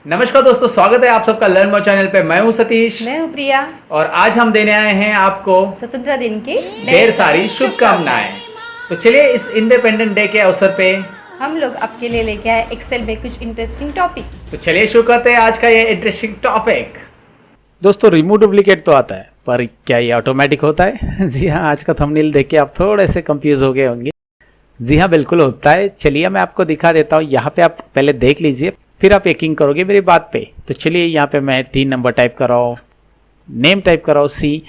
नमस्कार दोस्तों, स्वागत है आप सबका लर्न मोर चैनल पे। मैं हूं सतीश, मैं हूँ प्रिया और आज हम देने आए हैं आपको स्वतंत्रता दिन की ढेर सारी शुभकामनाएं। तो चलिए इस इंडिपेंडेंट डे के अवसर पे हम लोग आपके लिए लेके आए एक्सेल में कुछ इंटरेस्टिंग टॉपिक। तो चलिए शुरू करते हैं आज का ये इंटरेस्टिंग टॉपिक। दोस्तों, रिमूव डुप्लीकेट तो आता है, पर क्या ये ऑटोमेटिक होता है? जी हाँ, आज का थंबनेल देख के आप थोड़े से कंफ्यूज हो गए होंगे। जी हाँ, बिल्कुल होता है। चलिए मैं आपको दिखा देता हूँ। यहाँ पे आप पहले देख लीजिए, फिर आप यकीन करोगे मेरी बात पे। तो चलिए यहाँ पे मैं 3 नंबर टाइप कर रहा हूँ, नेम टाइप कर रहा हूँ C,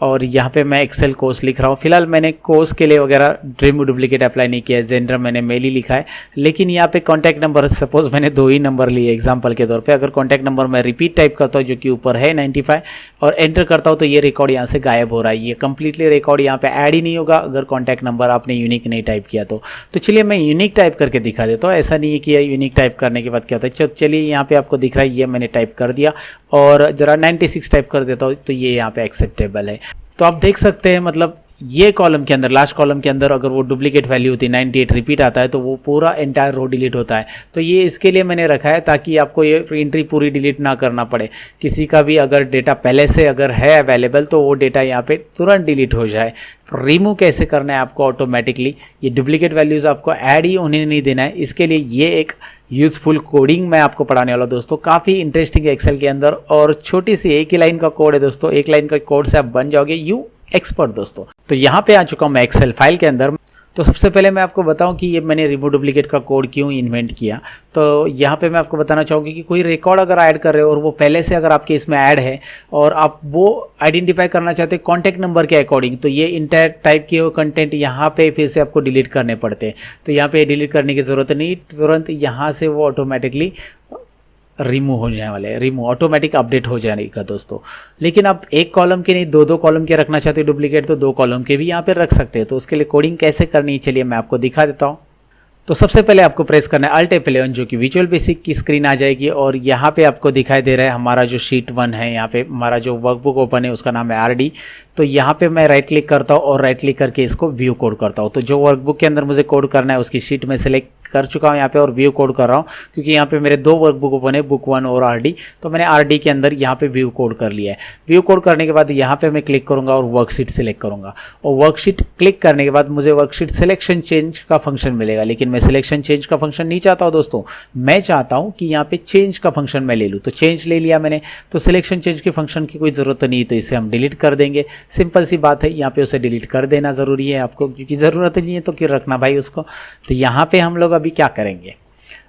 और यहाँ पे मैं एक्सेल कोर्स लिख रहा हूँ। फिलहाल मैंने कोर्स के लिए वगैरह रिमूव डुप्लीकेट अप्लाई नहीं किया है, जेंडर मैंने मेल ही लिखा है। लेकिन यहाँ पे कॉन्टैक्ट नंबर, सपोज मैंने 2 ही नंबर लिए एग्जांपल के तौर पे। अगर कॉन्टैक्ट नंबर मैं रिपीट टाइप करता हूँ जो कि ऊपर है 95 और एंटर करता हूँ तो ये रिकॉर्ड यहाँ से गायब हो रहा है। ये कंप्लीटली रिकॉर्ड यहाँ पे ऐड ही नहीं होगा अगर कॉन्टैक्ट नंबर आपने यूनिक नहीं टाइप किया तो चलिए मैं यूनिक टाइप करके दिखा देता हूँ। ऐसा नहीं है कि यूनिक टाइप करने के बाद क्या होता है। चलिए यहाँ पे आपको दिख रहा है, ये मैंने टाइप कर दिया और जरा 96 टाइप कर देता हूँ तो ये यहाँ पे एक्सेप्टेबल है। तो आप देख सकते हैं, मतलब ये कॉलम के अंदर, लास्ट कॉलम के अंदर अगर वो डुप्लीकेट वैल्यू होती है 98 रिपीट आता है तो वो पूरा एंटायर रो डिलीट होता है। तो ये इसके लिए मैंने रखा है ताकि आपको ये एंट्री पूरी डिलीट ना करना पड़े। किसी का भी अगर डेटा पहले से अगर है अवेलेबल तो वो डेटा यहाँ पे तुरंत डिलीट हो जाए। रिमूव कैसे करना है आपको ऑटोमेटिकली, ये डुप्लीकेट वैल्यूज़ आपको ऐड ही उन्हें नहीं देना है। इसके लिए ये एक यूजफुल कोडिंग मैं आपको पढ़ाने वाला हूँ दोस्तों, काफ़ी इंटरेस्टिंग है एक्सेल के अंदर। और छोटी सी एक ही लाइन का कोड है दोस्तों, एक लाइन का कोड से आप बन जाओगे यू एक्सपर्ट दोस्तों। तो यहाँ पे आ चुका हूँ मैं एक्सेल फाइल के अंदर। तो सबसे पहले मैं आपको बताऊं कि ये मैंने रिमूव डुप्लीकेट का कोड क्यों इन्वेंट किया। तो यहाँ पे मैं आपको बताना चाहूँगी कि कोई रिकॉर्ड अगर ऐड कर रहे हो और वो पहले से अगर आपके इसमें ऐड है और आप वो आइडेंटिफाई करना चाहते हैं कॉन्टैक्ट नंबर के अकॉर्डिंग, तो ये इंटायर टाइप किए हुए कंटेंट यहाँ पे फिर से आपको डिलीट करने पड़ते हैं। तो यहाँ पे डिलीट करने की ज़रूरत नहीं, तुरंत यहाँ से वो ऑटोमेटिकली रिमूव हो जाने वाले हैं, रिमूव ऑटोमेटिक अपडेट हो जाएगा दोस्तों। लेकिन आप एक कॉलम के नहीं 2-2 कॉलम के रखना चाहते हो डुप्लीकेट तो 2 कॉलम के भी यहाँ पे रख सकते हैं। तो उसके लिए कोडिंग कैसे करनी है चलिए मैं आपको दिखा देता हूँ। तो सबसे पहले आपको प्रेस करना है Alt F11 जो कि विजुअल बेसिक की स्क्रीन आ जाएगी और यहाँ पे आपको दिखाई दे रहा है हमारा जो शीट 1 है। यहाँ पे हमारा जो वर्कबुक ओपन है उसका नाम है RD। तो यहाँ पे मैं राइट क्लिक करता हूँ और राइट क्लिक करके इसको व्यू कोड करता हूँ। तो जो वर्कबुक के अंदर मुझे कोड करना है उसकी शीट में सेलेक्ट कर चुका हूँ यहाँ पे और व्यू कोड कर रहा हूँ, क्योंकि यहाँ पे मेरे 2 वर्कबुक ओपन है, बुक 1 और RD। तो मैंने RD के अंदर यहाँ पे व्यू कोड कर लिया है। व्यू कोड करने के बाद यहाँ पे मैं क्लिक करूँगा और वर्कशीट सेलेक्ट करूँगा और वर्कशीट क्लिक करने के बाद मुझे वर्कशीट सिलेक्शन चेंज का फंक्शन मिलेगा। लेकिन मैं सिलेक्शन चेंज का फंक्शन नहीं चाहता हूँ दोस्तों, मैं चाहता हूँ कि यहाँ पे चेंज का फंक्शन मैं ले लूँ। तो चेंज ले लिया मैंने, तो सिलेक्शन चेंज के फंक्शन की कोई ज़रूरत नहीं, तो इसे हम डिलीट कर देंगे। सिंपल सी बात है, यहाँ पे उसे डिलीट कर देना ज़रूरी है आपको, क्योंकि ज़रूरत नहीं है तो क्यों रखना भाई उसको। तो यहाँ पे हम लोग अभी क्या करेंगे,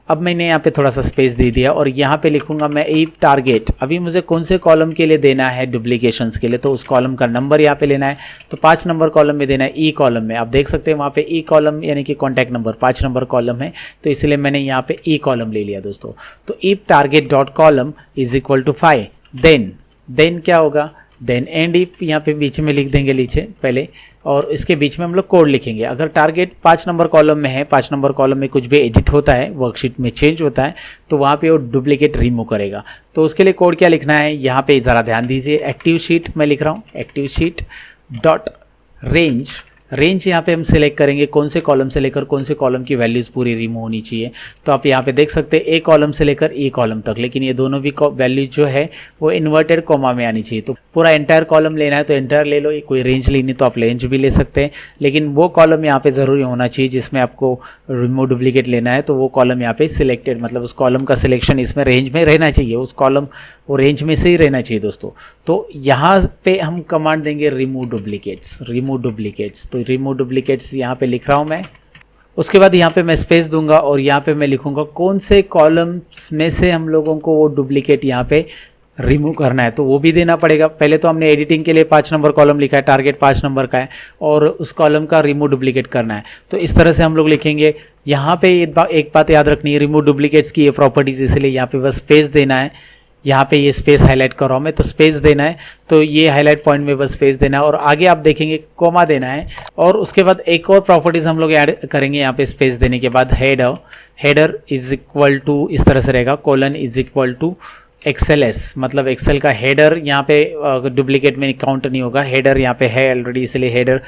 अब मैंने यहाँ पे थोड़ा सा स्पेस दे दिया और यहाँ पे लिखूंगा मैं इफ टारगेट। अभी मुझे कौन से कॉलम के लिए देना है डुप्लीकेशंस के लिए, तो उस कॉलम का नंबर यहाँ पे लेना है। तो 5 नंबर कॉलम में देना है ई कॉलम में। आप देख सकते हैं वहाँ पे ई कॉलम यानी कि कॉन्टैक्ट नंबर 5 नंबर कॉलम है, तो इसलिए मैंने यहाँ पे ई कॉलम ले लिया दोस्तों। तो if target dot column is equal to 5, then क्या होगा, देन एंड इफ यहाँ पे बीच में लिख देंगे नीचे पहले, और इसके बीच में हम लोग कोड लिखेंगे। अगर टारगेट 5 नंबर कॉलम में है, 5 नंबर कॉलम में कुछ भी एडिट होता है, वर्कशीट में चेंज होता है, तो वहाँ पे वो डुप्लीकेट रिमूव करेगा। तो उसके लिए कोड क्या लिखना है, यहाँ पे ज़रा ध्यान दीजिए। एक्टिव शीट मैं लिख रहा हूँ, एक्टिव शीट डॉट रेंज यहाँ पे हम सिलेक्ट करेंगे कौन से कॉलम से लेकर कौन से कॉलम की वैल्यूज़ पूरी रिमूव होनी चाहिए। तो आप यहाँ पे देख सकते हैं ए कॉलम से लेकर ई कॉलम तक, लेकिन ये दोनों भी वैल्यूज जो है वो इन्वर्टेड कॉमा में आनी चाहिए। तो पूरा एंटायर कॉलम लेना है तो एंटायर ले लो, कोई रेंज लेनी तो आप रेंज भी ले सकते हैं, लेकिन वो कॉलम यहाँ पे ज़रूरी होना चाहिए जिसमें आपको रिमूव डुप्लीकेट लेना है। तो वो कॉलम यहाँ पे सिलेक्टेड, मतलब उस कॉलम का सिलेक्शन इसमें रेंज में रहना चाहिए, उस कॉलम वो रेंज में से ही रहना चाहिए दोस्तों। तो यहाँ पे हम कमांड देंगे रिमूव डुप्लीकेट्स। तो रिमूव डुप्लीकेट्स यहाँ पे लिख रहा हूँ मैं। उसके बाद यहाँ पे मैं स्पेस दूंगा और यहाँ पे मैं लिखूंगा कौन से कॉलम्स में से हम लोगों को वो डुप्लीकेट यहाँ पे रिमूव करना है, तो वो भी देना पड़ेगा। पहले तो हमने एडिटिंग के लिए 5 नंबर कॉलम लिखा है, टारगेट 5 नंबर का है और उस कॉलम का रिमूव डुप्लीकेट करना है। तो इस तरह से हम लोग लिखेंगे। यहाँ पे एक बात याद रखनी है, रिमूव डुप्लीकेट्स की ये प्रॉपर्टीज, इसलिए यहाँ पे बस स्पेस देना है। यहाँ पे ये स्पेस हाईलाइट कर रहा हूँ मैं, तो स्पेस देना है, तो ये हाईलाइट पॉइंट में बस स्पेस देना है और आगे आप देखेंगे कोमा देना है। और उसके बाद एक और प्रॉपर्टीज हम लोग ऐड करेंगे यहाँ पे स्पेस देने के बाद, हेडर इज इक्वल टू इस तरह से रहेगा, colon is equal to XLS, मतलब एक्सेल का हेडर यहाँ पे डुप्लीकेट में काउंट नहीं होगा, हेडर यहाँ पे है ऑलरेडी, इसलिए हेडर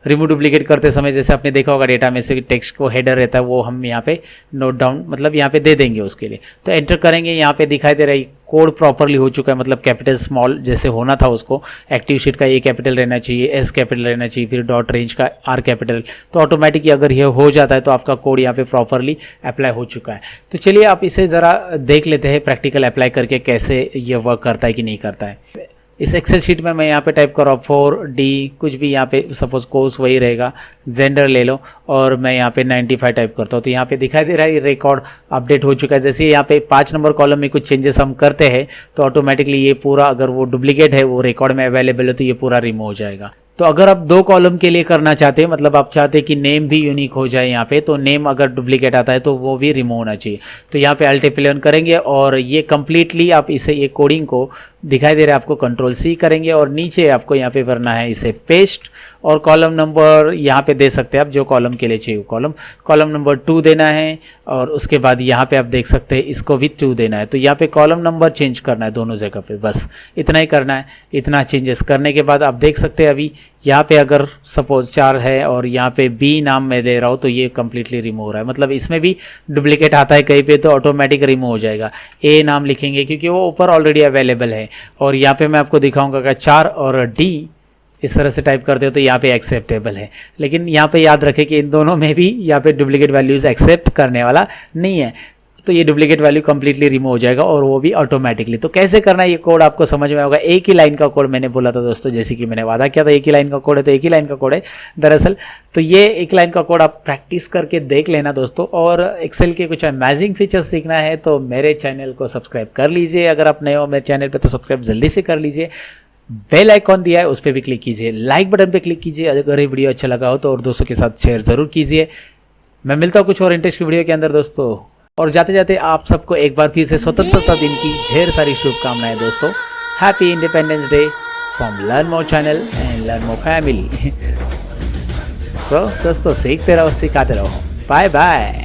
रिमूव डुप्लीकेट करते समय जैसे आपने देखा होगा डेटा में से टेक्स्ट को हेडर रहता है वो हम यहाँ पे नोट डाउन मतलब यहाँ पे दे देंगे उसके लिए। तो एंटर करेंगे, यहाँ पे दिखाई दे रहा है कोड प्रॉपरली हो चुका है, मतलब कैपिटल स्मॉल जैसे होना था उसको, एक्टिव शीट का ए कैपिटल रहना चाहिए, एस कैपिटल रहना चाहिए, फिर डॉट रेंज का आर कैपिटल। तो ऑटोमेटिक अगर ये हो जाता है तो आपका कोड यहाँ पे प्रॉपरली अप्लाई हो चुका है। तो चलिए आप इसे ज़रा देख लेते हैं प्रैक्टिकल अप्लाई करके कैसे ये वर्क करता है कि नहीं करता है। इस एक्सेल शीट में मैं यहाँ पे टाइप कर रहा हूँ 4D कुछ भी, यहाँ पे सपोज कोर्स वही रहेगा, जेंडर ले लो और मैं यहाँ पे 95 टाइप करता हूँ। तो यहाँ पे दिखाई दे रहा है रिकॉर्ड अपडेट हो चुका है। जैसे यहाँ पे 5 नंबर कॉलम में कुछ चेंजेस हम करते हैं तो ऑटोमेटिकली ये पूरा, अगर वो डुप्लीकेट है वो रिकॉर्ड में अवेलेबल है तो ये पूरा रिमूव हो जाएगा। तो अगर आप 2 कॉलम के लिए करना चाहते हैं, मतलब आप चाहते हैं कि नेम भी यूनिक हो जाए यहाँ पे, तो नेम अगर डुप्लीकेट आता है तो वो भी रिमूव होना चाहिए। तो यहाँ पे Alt F11 करेंगे और ये कम्प्लीटली आप इसे, ये कोडिंग को दिखाई दे रहा है आपको Ctrl+C करेंगे और नीचे आपको यहाँ पे करना है इसे पेस्ट और कॉलम नंबर यहाँ पे दे सकते हैं आप जो कॉलम के लिए चाहिए कॉलम नंबर 2 देना है और उसके बाद यहाँ पे आप देख सकते हैं इसको भी 2 देना है। तो यहाँ पे कॉलम नंबर चेंज करना है दोनों जगह पे, बस इतना ही करना है। इतना चेंजेस करने के बाद आप देख सकते हैं अभी यहाँ पे अगर सपोज 4 है और यहाँ पे बी नाम मैं दे रहा हूँ तो ये कम्प्लीटली रिमूव हो रहा है, मतलब इसमें भी डुप्लीकेट आता है कहीं पे तो ऑटोमेटिक रिमूव हो जाएगा। ए नाम लिखेंगे क्योंकि वो ऊपर ऑलरेडी अवेलेबल है। और यहाँ पे मैं आपको दिखाऊंगा अगर 4 और डी इस तरह से टाइप करते हो तो यहाँ पे एक्सेप्टेबल है, लेकिन यहाँ पे याद रखें कि इन दोनों में भी यहाँ पे डुप्लीकेट वैल्यूज़ एक्सेप्ट करने वाला नहीं है। तो ये डुप्लीकेट वैल्यू कंप्लीटली रिमूव हो जाएगा और वो भी ऑटोमेटिकली। तो कैसे करना है ये कोड आपको समझ में होगा। एक ही लाइन का कोड मैंने बोला था दोस्तों, जैसे कि मैंने वादा किया था एक ही लाइन का कोड है, तो एक ही लाइन का कोड है दरअसल। तो ये एक लाइन का कोड आप प्रैक्टिस करके देख लेना दोस्तों। और एक्सेल के कुछ अमेजिंग फीचर्स सीखना है तो मेरे चैनल को सब्सक्राइब कर लीजिए। अगर आप नए हो मेरे चैनल पर तो सब्सक्राइब जल्दी से कर लीजिए। बेल आइकॉन दिया है उस पर भी क्लिक कीजिए, लाइक बटन पे क्लिक कीजिए अगर ये वीडियो अच्छा लगा हो तो, और दोस्तों के साथ शेयर जरूर कीजिए। मैं मिलता हूँ कुछ और इंटरेस्टिंग वीडियो के अंदर दोस्तों। और जाते जाते आप सबको एक बार फिर से स्वतंत्रता दिन की ढेर सारी शुभकामनाएं दोस्तों। Happy independence day from learn more channel and learn more family. तो दोस्तों सीखते रहो, सिखाते रहो। Bye bye.